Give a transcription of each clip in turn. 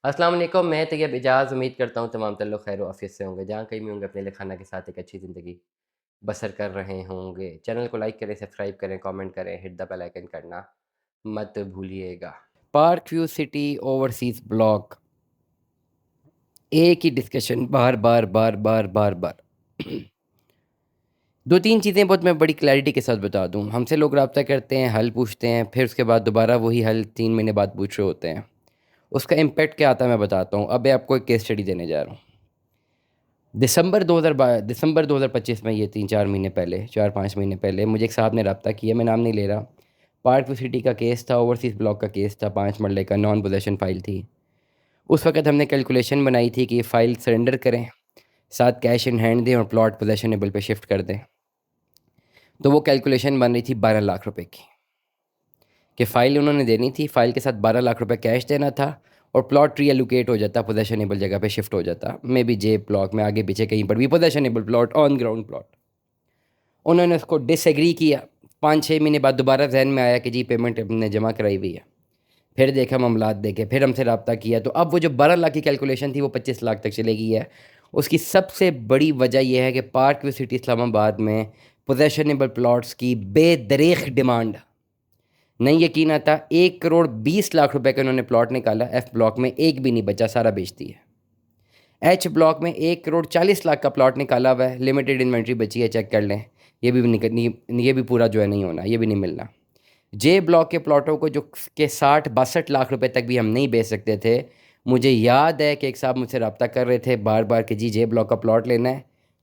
السلام علیکم، میں طیب اجاز امید کرتا ہوں تمام تعلق خیر و عافیت سے ہوں گے، جہاں کہیں بھی ہوں گے اپنے لکھانہ کے ساتھ ایک اچھی زندگی بسر کر رہے ہوں گے۔ چینل کو لائک کریں، سبسکرائب کریں، کامنٹ کریں، ہٹ دا بیل آئیکن کرنا مت بھولیے گا۔ Park View City overseas block, ایک ہی ڈسکشن بار بار بار بار بار بار دو تین چیزیں بہت میں بڑی کلیئرٹی کے ساتھ بتا دوں۔ ہم سے لوگ رابطہ کرتے ہیں، حل پوچھتے ہیں، پھر اس کے بعد دوبارہ وہی حل 3 مہینے بعد پوچھ رہے ہوتے ہیں۔ اس کا امپیکٹ کیا آتا ہے میں بتاتا ہوں۔ اب میں آپ کو ایک کیس اسٹڈی دینے جا رہا ہوں۔ دسمبر 2025 میں، یہ 3-4 مہینے پہلے، 4-5 مہینے پہلے، مجھے ایک صاحب نے رابطہ کیا، میں نام نہیں لے رہا۔ پارک ویو سٹی کا کیس تھا، اوورسیز بلاک کا کیس تھا، 5 مرلے کا نان پوزیشن فائل تھی۔ اس وقت ہم نے کیلکولیشن بنائی تھی کہ یہ فائل سرنڈر کریں، ساتھ کیش ان ہینڈ دیں اور پلاٹ پوزیشنیبل پہ شفٹ کر دیں۔ تو وہ کیلکولیشن بن رہی تھی 12 لاکھ روپے کی، کہ فائل انہوں نے دینی تھی، فائل کے ساتھ 12 لاکھ روپے کیش دینا تھا، اور پلاٹ ری ایلوکیٹ ہو جاتا، پوزیشنیبل جگہ پہ شفٹ ہو جاتا، مے بی جے بلاک میں آگے پیچھے کہیں پر بھی پوزیشنیبل پلاٹ، آن گراؤنڈ پلاٹ۔ انہوں نے اس کو ڈس ایگری کیا۔ 5-6 مہینے بعد دوبارہ ذہن میں آیا کہ جی پیمنٹ ہم نے جمع کرائی ہوئی ہے۔ پھر دیکھا معاملات دیکھے، پھر ہم سے رابطہ کیا، تو اب وہ جو 12 لاکھ کی کیلکولیشن تھی وہ 25 لاکھ تک چلے گئی ہے۔ اس کی سب سے بڑی وجہ یہ ہے کہ پارک ویو سٹی اسلام آباد میں پوزیشنیبل پلاٹس کی بے دریغ ڈیمانڈ، نہیں یقین آتا، 1 کروڑ 20 لاکھ روپے کا انہوں نے پلاٹ نکالا، ایف بلاک میں ایک بھی نہیں بچا، سارا بیچتی ہے۔ ایچ بلاک میں 1 کروڑ 40 لاکھ کا پلاٹ نکالا ہوا ہے، لمیٹڈ انوینٹری بچی ہے، چیک کر لیں، یہ بھی پورا جو ہے نہیں ہونا، یہ بھی نہیں ملنا۔ جے بلاک کے پلاٹوں کو جو کہ 60-62 لاکھ روپے تک بھی ہم نہیں بیچ سکتے تھے، مجھے یاد ہے کہ ایک صاحب مجھ سے رابطہ کر رہے تھے بار بار کہ جی جے بلاک کا پلاٹ لینا ہے،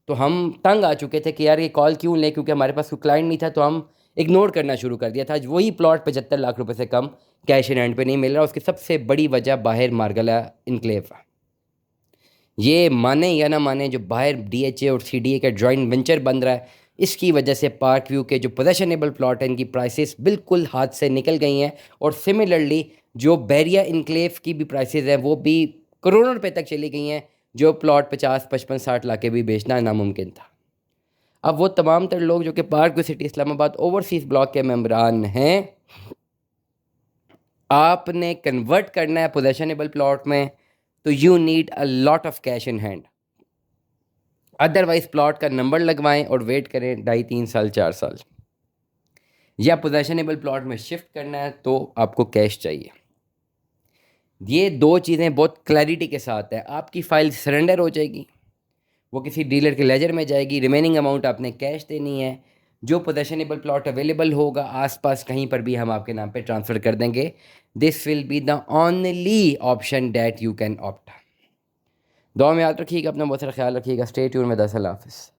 تو ہم تنگ آ چکے تھے کہ یار یہ کال کیوں لیں، کیونکہ ہمارے پاس کوئی کلائنٹ نہیں تھا، تو ہم اگنور کرنا شروع کر دیا تھا۔ وہی پلاٹ 75 لاکھ روپے سے کم کیش ان ہینڈ پہ نہیں مل رہا۔ اس کی سب سے بڑی وجہ باہر مارگلا انکلیو ہے۔ یہ مانیں یا نہ مانیں، جو باہر ڈی ایچ اے اور سی ڈی اے کا جوائنٹ وینچر بن رہا ہے، اس کی وجہ سے پارک ویو کے جو پوزیشنیبل پلاٹ ہیں ان کی پرائسز بالکل ہاتھ سے نکل گئی ہیں، اور سملرلی جو بیریا انکلیو کی بھی پرائسز ہیں وہ بھی کروڑوں روپے تک چلی گئی ہیں، جو پلاٹ 50-55-60 لاکھ کے بھی بیچنا ناممکن تھا۔ اب وہ تمام تر لوگ جو کہ پارک ویو سٹی اسلام آباد اوورسیز بلاک کے ممبران ہیں، آپ نے کنورٹ کرنا ہے پوزیشنیبل پلاٹ میں، تو you need a lot of cash in hand. Otherwise plot کا نمبر لگوائیں اور ویٹ کریں 2.5-3 سال 4 سال، یا پوزیشنیبل پلاٹ میں شفٹ کرنا ہے تو آپ کو کیش چاہیے۔ یہ دو چیزیں بہت کلیئرٹی کے ساتھ ہے۔ آپ کی فائل سرنڈر ہو جائے گی، وہ کسی ڈیلر کے لیجر میں جائے گی، ریمیننگ اماؤنٹ آپ نے کیش دینی ہے۔ جو پوزیشنیبل پلاٹ اویلیبل ہوگا آس پاس کہیں پر بھی ہم آپ کے نام پہ ٹرانسفر کر دیں گے۔ This will be the only option that you can opt. دعا میں یاد رکھیے گا، اپنا بہت سارا خیال رکھیے گا۔ اسٹے ٹیون میں، اللہ حافظ۔